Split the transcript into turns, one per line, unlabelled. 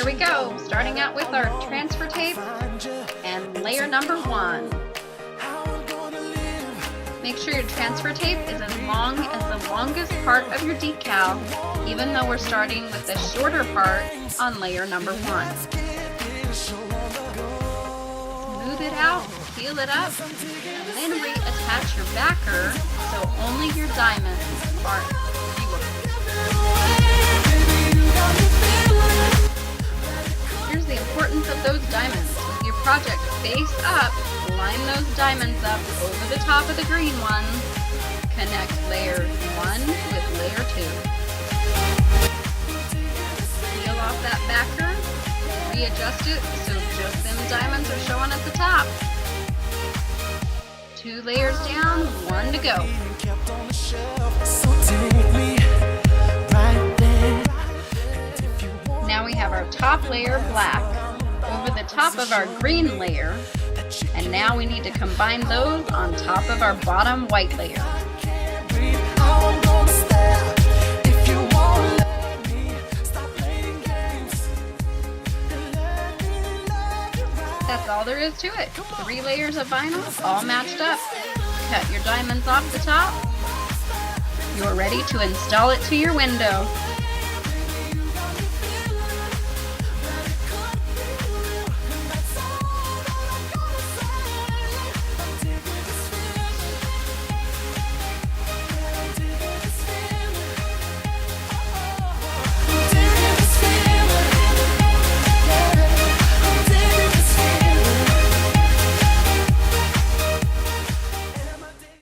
we go, starting out with our transfer tape and layer number 1. Make sure your transfer tape is as long as the longest part of your decal, even though we're starting with the shorter part on layer number 1. Smooth it out, peel it up, and then reattach your backer so only your diamonds are viewable. Here's the importance of those diamonds. With your project face up, line those diamonds up over the top of the green ones. Connect layer 1 with layer 2. Peel off that backer, readjust it so just them diamonds are showing at the top. 2 layers down, 1 to go. Now we have our top layer black over the top of our green layer, and now we need to combine those on top of our bottom white layer. That's all there is to it. 3 layers of vinyl, all matched up. Cut your diamonds off the top. You're ready to install it to your window.